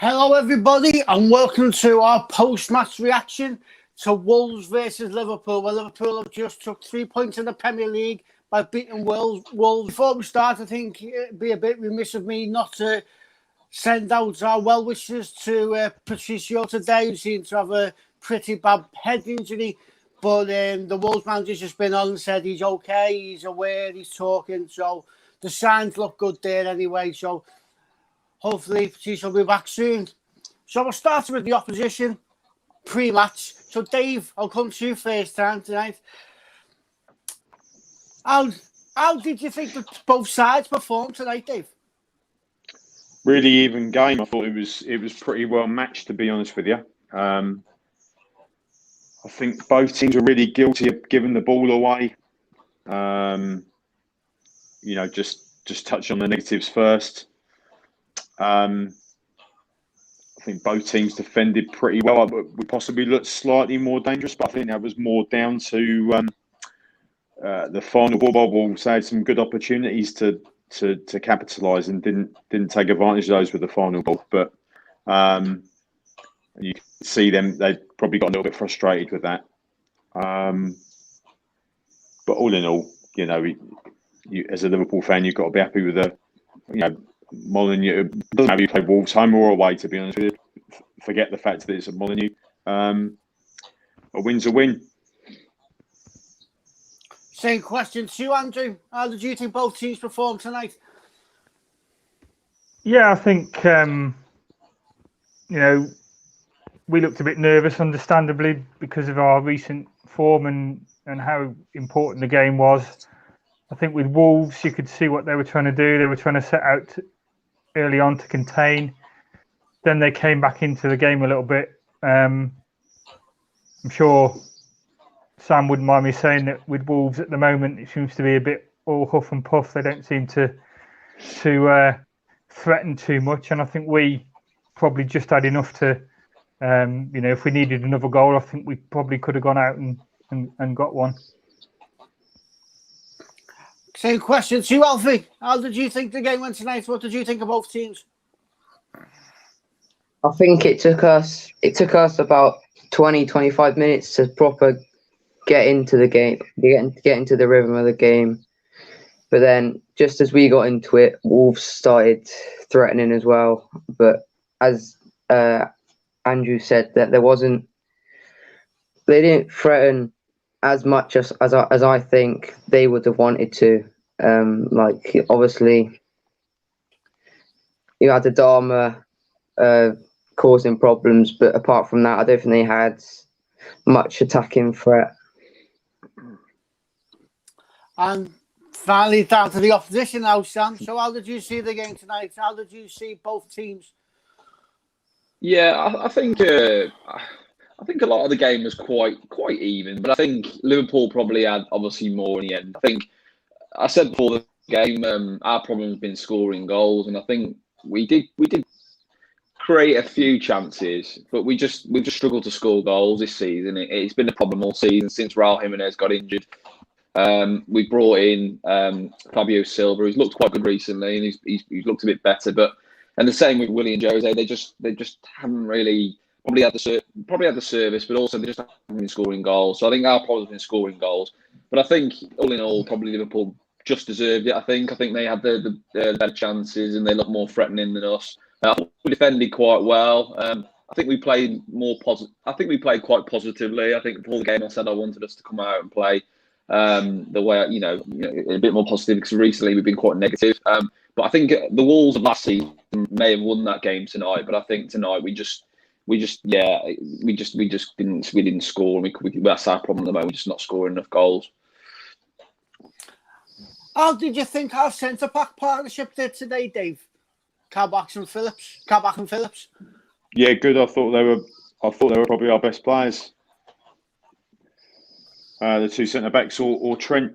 Hello, everybody, and welcome to our post-match reaction to Wolves versus Liverpool, where Liverpool have just took 3 points in the Premier League by beating Wolves. Before we start, I think it'd be a bit remiss of me not to send out our well wishes to Patricio today, who seems to have a pretty bad head injury. But the Wolves manager's just been on and said he's okay, he's aware, he's talking. So the signs look good there anyway. So hopefully Patricio will be back soon. So we'll start with the opposition pre-match. So Dave, I'll come to you first time tonight. How did you think that both sides performed tonight, Dave? Really even game. I thought it was pretty well matched, to be honest with you. I think both teams were really guilty of giving the ball away. Just touch on the negatives first. I think both teams defended pretty well. We possibly looked slightly more dangerous, but I think that was more down to the final ball. Wolves had some good opportunities to capitalise and didn't take advantage of those with the final ball. But you can see they probably got a little bit frustrated with that. But all in all, you as a Liverpool fan, you've got to be happy with Molineux. It doesn't matter if you play Wolves home or away, to be honest with you. Forget the fact that it's at Molineux. A win's a win. Same question to you, Andrew. How did you think both teams performed tonight? Yeah, I think we looked a bit nervous, understandably, because of our recent form and how important the game was. I think with Wolves, you could see what they were trying to do. They were trying to set out early on to contain. Then they came back into the game a little bit. I'm sure Sam wouldn't mind me saying that with Wolves at the moment, it seems to be a bit all huff and puff. They don't seem to threaten too much. And I think we probably just had enough to, if we needed another goal, I think we probably could have gone out and got one. Same question to you, Alfie. How did you think the game went tonight? What did you think of both teams? I think it took us about 20, 25 minutes to proper get into the game, get into the rhythm of the game. But then just as we got into it, Wolves started threatening as well. But as Andrew said, that they didn't threaten as much as I think they would have wanted to. Obviously, you had the Dharma causing problems, but apart from that, I don't think they had much attacking threat. And finally, down to the opposition now, Sam. So how did you see the game tonight? How did you see both teams? Yeah, I think a lot of the game was quite even, but I think Liverpool probably had obviously more in the end. I think I said before the game, our problem has been scoring goals, and I think we did create a few chances, but we just struggled to score goals this season. It's been a problem all season since Raul Jimenez got injured. We brought in Fabio Silva, who's looked quite good recently, and he's looked a bit better. And the same with Willian Jose. They just haven't really probably had the service, but also they just haven't been scoring goals. So I think our problem has been scoring goals. But I think all in all, probably Liverpool just deserved it. I think they had the better chances and they looked more threatening than us. We defended quite well. I think we played more positive. I think we played quite positively. I think before the game, I said I wanted us to come out and play the way a bit more positive, because recently we've been quite negative. But I think the Wolves of last season may have won that game tonight. But I think tonight we didn't score. That's our problem at the moment. We're just not scoring enough goals. How did you think our centre-back partnership did today, Dave? Kabak and Phillips. Yeah, good. I thought they were probably our best players. The two centre backs or Trent,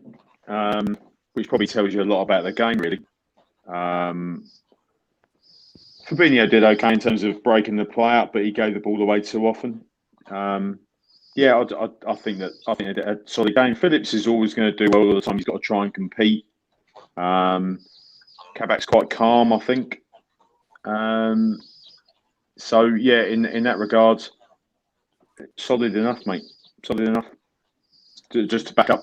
which probably tells you a lot about the game, really. Fabinho did okay in terms of breaking the play up, but he gave the ball away too often. I think they did a solid game. Phillips is always going to do well all the time. He's got to try and compete. Kabak's quite calm, I think. So yeah, in that regard, solid enough, mate. Solid enough. Just to back up,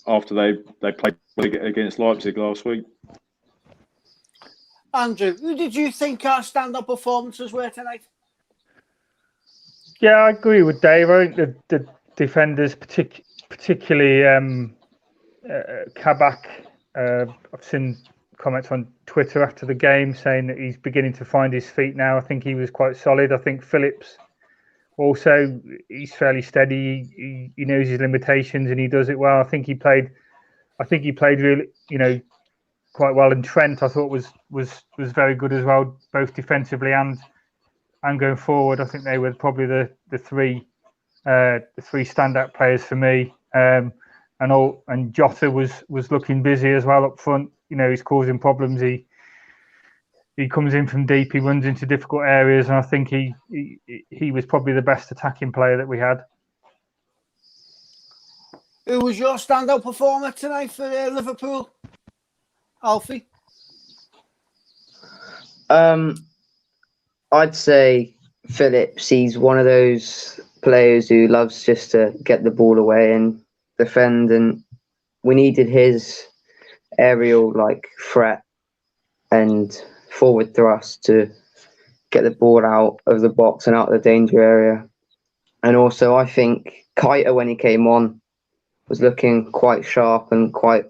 after they played against Leipzig last week. Andrew, who did you think our stand-up performances were tonight? Yeah, I agree with Dave. I think the defenders, particularly Kabak, I've seen comments on Twitter after the game saying that he's beginning to find his feet now. I think he was quite solid. I think Phillips also, he's fairly steady. He knows his limitations and he does it well. I think he played really, quite well. And Trent, I thought was very good as well, both defensively and going forward. I think they were probably the three standout players for me. And Jota was looking busy as well up front. He's causing problems. He comes in from deep. He runs into difficult areas, and I think he was probably the best attacking player that we had. Who was your standout performer tonight for Liverpool, Alfie? I'd say Phillips. He's one of those players who loves just to get the ball away and defend, and we needed his aerial threat and forward thrust to get the ball out of the box and out of the danger area. And also, I think Keita, when he came on, was looking quite sharp and quite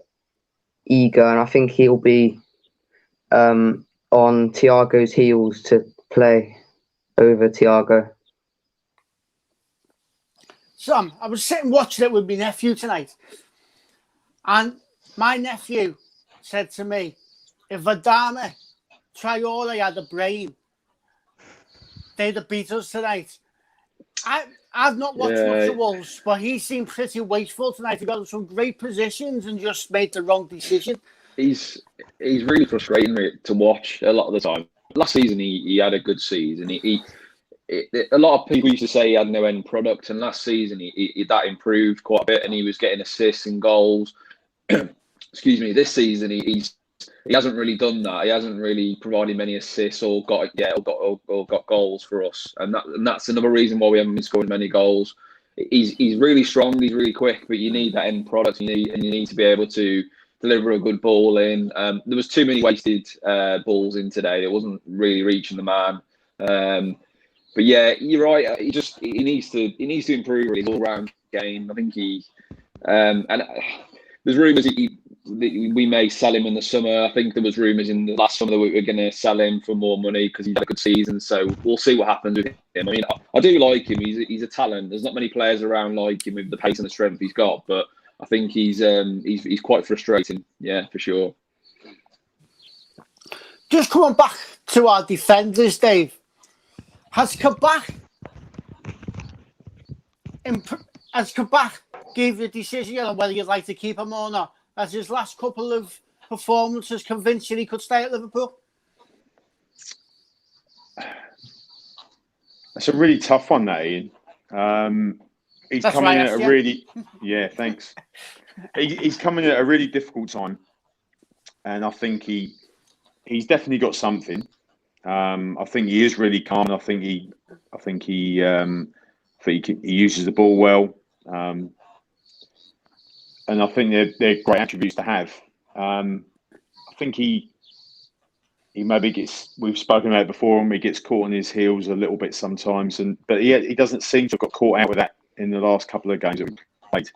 eager, and I think he'll be on Thiago's heels to play over Thiago. Sam, I was sitting watching it with my nephew tonight, and my nephew said to me, if Adama Traore had a brain, they'd have beat us tonight. I've not watched much of Wolves, but he seemed pretty wasteful tonight. He got in some great positions and just made the wrong decision. He's really frustrating to watch a lot of the time. Last season he had a good season. A lot of people used to say he had no end product, and last season he that improved quite a bit, and he was getting assists and goals. Excuse me. This season he hasn't really done that. He hasn't really provided many assists or got goals for us, and that's another reason why we haven't been scoring many goals. He's really strong. He's really quick, but you need that end product. You need to be able to deliver a good ball in. There was too many wasted balls in today. It wasn't really reaching the man. But yeah, you're right. He needs to improve his all-round game. I think and there's rumours we may sell him in the summer. I think there was rumours in the last summer that we were going to sell him for more money because he had a good season. So we'll see what happens with him. I mean, I do like him. He's a talent. There's not many players around like him with the pace and the strength he's got. But I think he's quite frustrating. Yeah, for sure. Just coming back to our defenders, Dave. Has Kabak gave you a decision on whether you'd like to keep him or not? Has his last couple of performances convinced you he could stay at Liverpool? That's a really tough one, that Ian. He's coming in at a really thanks. He's coming at a really difficult time, and I think he's definitely got something. I think he is really calm. I think he uses the ball well, and I think they're great attributes to have. I think he maybe gets. We've spoken about it before, and he gets caught on his heels a little bit sometimes, but he doesn't seem to have got caught out with that in the last couple of games that we played.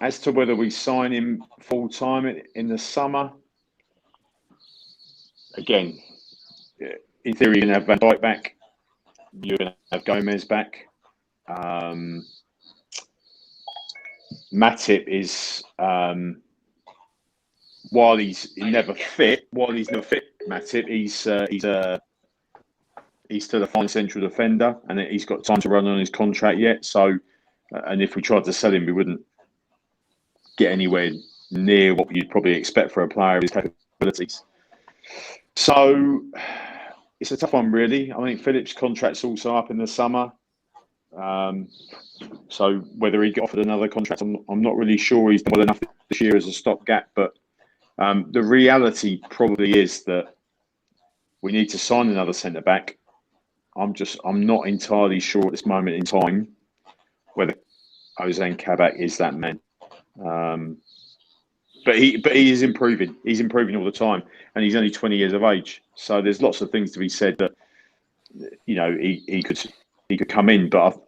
As to whether we sign him full time in the summer. Again, in theory, you're going to have Van Dijk back. You're going to have Gomez back. Matip is, while he's never fit, Matip, he's still a fine central defender, and he's got time to run on his contract yet. So, and if we tried to sell him, we wouldn't get anywhere near what you'd probably expect for a player of his capabilities. So it's a tough one, really. I mean, Phillips' contract's also up in the summer. So whether he get offered another contract, I'm not really sure. He's done well enough this year as a stopgap. But the reality probably is that we need to sign another centre-back I'm not entirely sure at this moment in time whether Ozan Kabak is that man. But he is improving. He's improving all the time, and he's only 20 years of age. So there's lots of things to be said that he could come in. But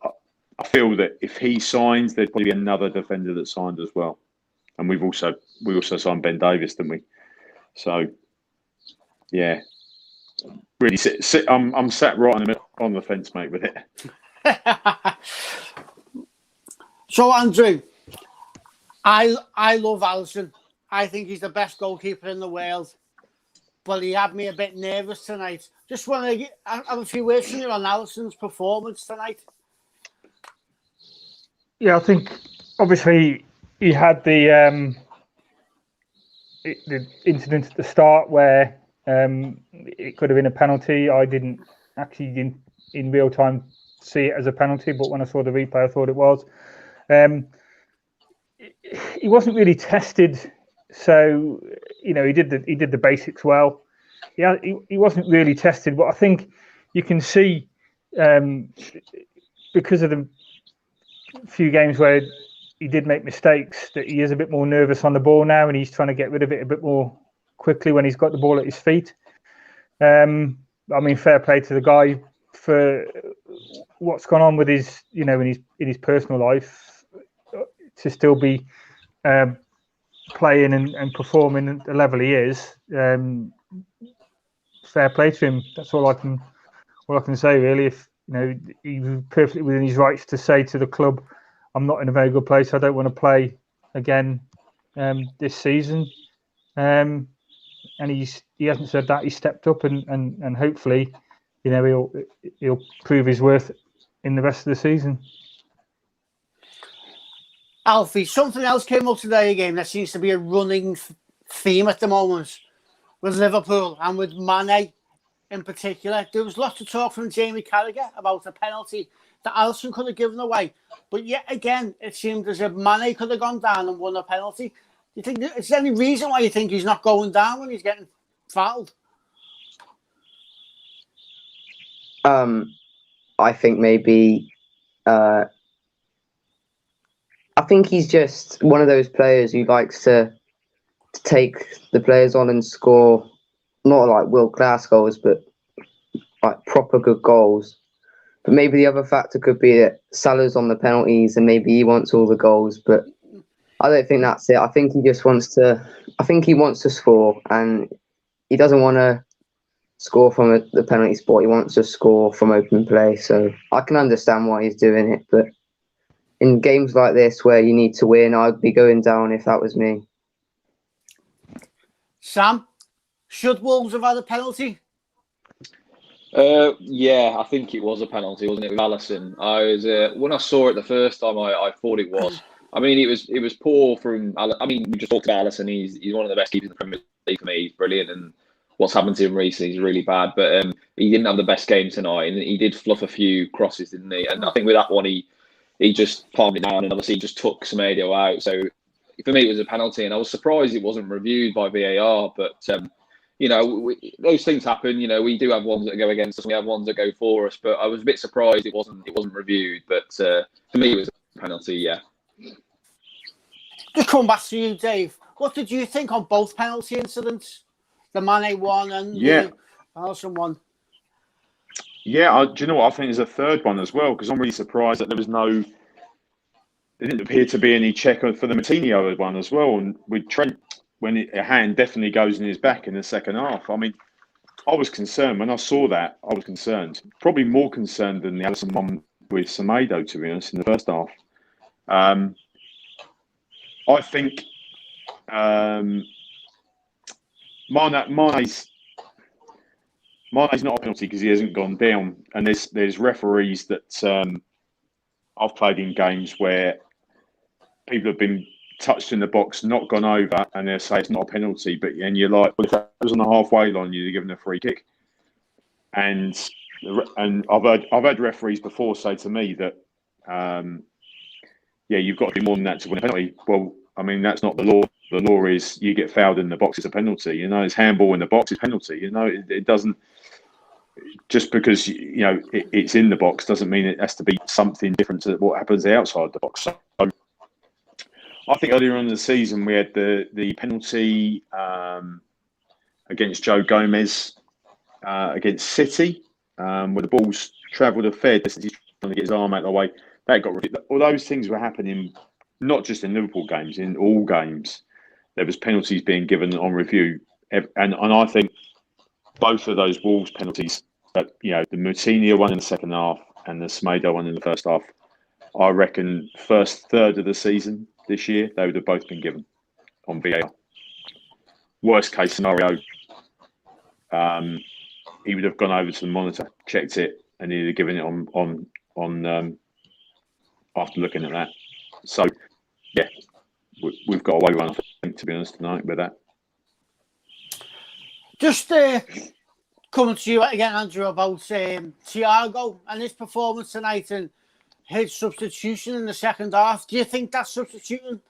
I feel that if he signs, there'd probably be another defender that signed as well. And we also signed Ben Davis, didn't we? So yeah, really, I'm sat right on the fence, mate, with it. So Andrew, I love Alisson. I think he's the best goalkeeper in the world, but he had me a bit nervous tonight. Just want to have a few words from you on Alisson's performance tonight. Yeah, I think obviously he had the incident at the start where it could have been a penalty. I didn't actually in real time see it as a penalty, but when I saw the replay, I thought it was. He wasn't really tested, so he did the basics well. Yeah, he wasn't really tested, but I think you can see because of the few games where he did make mistakes that he is a bit more nervous on the ball now, and he's trying to get rid of it a bit more quickly when he's got the ball at his feet. I mean, fair play to the guy for what's gone on with his, in his personal life, to still be playing and performing at the level he is. Fair play to him. That's all I can say, really. If he's perfectly within his rights to say to the club, "I'm not in a very good place. I don't want to play again this season." And he hasn't said that. He stepped up and hopefully, he'll prove his worth in the rest of the season. Alfie, something else came up today again that seems to be a running theme at the moment with Liverpool and with Mane in particular. There was lots of talk from Jamie Carragher about a penalty that Alisson could have given away. But yet again, it seemed as if Mane could have gone down and won a penalty. Do you think is there any reason why you think he's not going down when he's getting fouled? I think maybe I think he's just one of those players who likes to take the players on and score, not like world-class goals, but like proper good goals. But maybe the other factor could be that Salah's on the penalties and maybe he wants all the goals. But I don't think that's it. I think he just wants to. I think he wants to score, and he doesn't want to score from the penalty spot. He wants to score from open play. So I can understand why he's doing it. But in games like this where you need to win, I'd be going down if that was me. Sam, should Wolves have had a penalty? Yeah, I think it was a penalty, wasn't it, with Alisson? When I saw it the first time, I thought it was. I mean, it was poor from. I mean, we just talked about Alisson. He's one of the best keepers in the Premier League for me. He's brilliant, and what's happened to him recently is really bad. But he didn't have the best game tonight, and he did fluff a few crosses, didn't he? And I think with that one, he just palmed it down, and obviously he just took Semedo out. So for me, it was a penalty, and I was surprised it wasn't reviewed by VAR. But those things happen. We do have ones that go against us, and we have ones that go for us. But I was a bit surprised it wasn't reviewed. But for me, it was a penalty. Yeah. Just come back to you, Dave. What did you think on both penalty incidents? The Mane one and the Alisson one. Yeah, do you know what? I think there's a third one as well, because I'm really surprised that there didn't appear to be any check for the Moutinho one as well. And with Trent, when a hand definitely goes in his back in the second half. I mean, I was concerned. When I saw that, I was concerned. Probably more concerned than the Alisson one with Semedo, to be honest, in the first half. I think Mane's not a penalty because he hasn't gone down. And there's referees that I've played in games where people have been touched in the box, not gone over, and they'll say it's not a penalty. And you're like, well, if that was on the halfway line, you'd have given a free kick. And I've had referees before say to me that, you've got to do more than that to win a penalty. Well, I mean, that's not the law. The law is you get fouled in the box, it's a penalty. It's handball in the box, it's penalty. It doesn't. just because it's in the box doesn't mean it has to be something different to what happens outside the box. So I think earlier on in the season we had the penalty against Joe Gomez against City, where the ball's travelled a fair distance. He's trying to get his arm out of the way. That got all those things were happening, not just in Liverpool games, in all games. There was penalties being given on review, and I think both of those Wolves penalties, the Moutinho one in the second half and the Semedo one in the first half, I reckon first third of the season this year they would have both been given on VAR. Worst case scenario, he would have gone over to the monitor, checked it, and he'd have given it on after looking at that. So, yeah, we've got away with one, I think, to be honest, tonight with that. Just coming to you again, Andrew, about Thiago and his performance tonight and his substitution in the second half. Do you think that substitution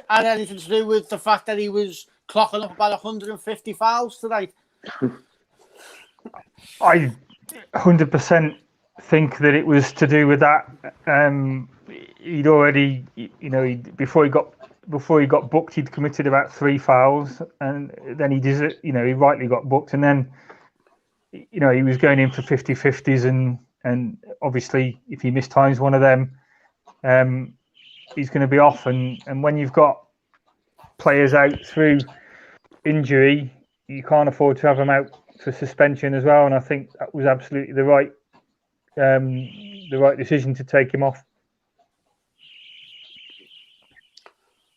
had anything to do with the fact that he was clocking up about 150 fouls tonight? I 100% think that it was to do with that. He'd already, before he got booked, he'd committed about 3 fouls, and then he rightly got booked, and then he was going in for 50-50s, and obviously if he mistimes one of them, he's going to be off, and when you've got players out through injury, you can't afford to have them out for suspension as well, and I think that was absolutely the right decision to take him off.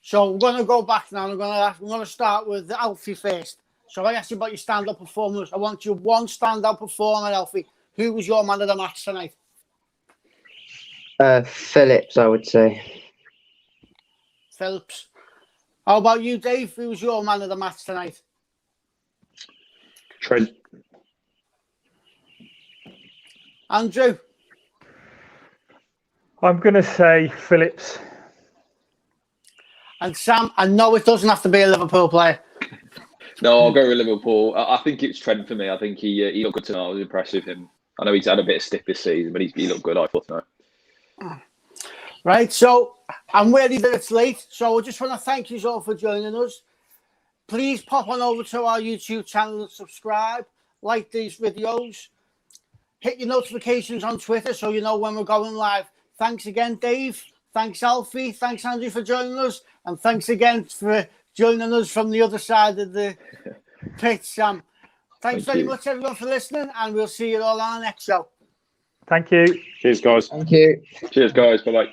So we're going to go back now. I'm going to start with Alfie first. So I asked you about your stand-up performance. I want you one stand-up performer, Alfie. Who was your man of the match tonight? Phillips, I would say. Phillips. How about you, Dave? Who was your man of the match tonight? Trent. Andrew? I'm going to say Phillips. And Sam, I know it doesn't have to be a Liverpool player. No, I'll go with Liverpool. I think it's Trent for me. I think he looked good tonight. I was impressed with him. I know he's had a bit of stick this season, but he looked good, I thought, tonight. Right, so I'm worried that it's late. So I just want to thank you all for joining us. Please pop on over to our YouTube channel and subscribe. Like these videos. Hit your notifications on Twitter so you know when we're going live. Thanks again, Dave. Thanks, Alfie. Thanks, Andrew, for joining us. And thanks again for joining us from the other side of the pitch, Sam. Thanks very much, everyone, for listening, and we'll see you all on our next show. Thank you. Cheers, guys. Thank you. Cheers, guys. Bye-bye.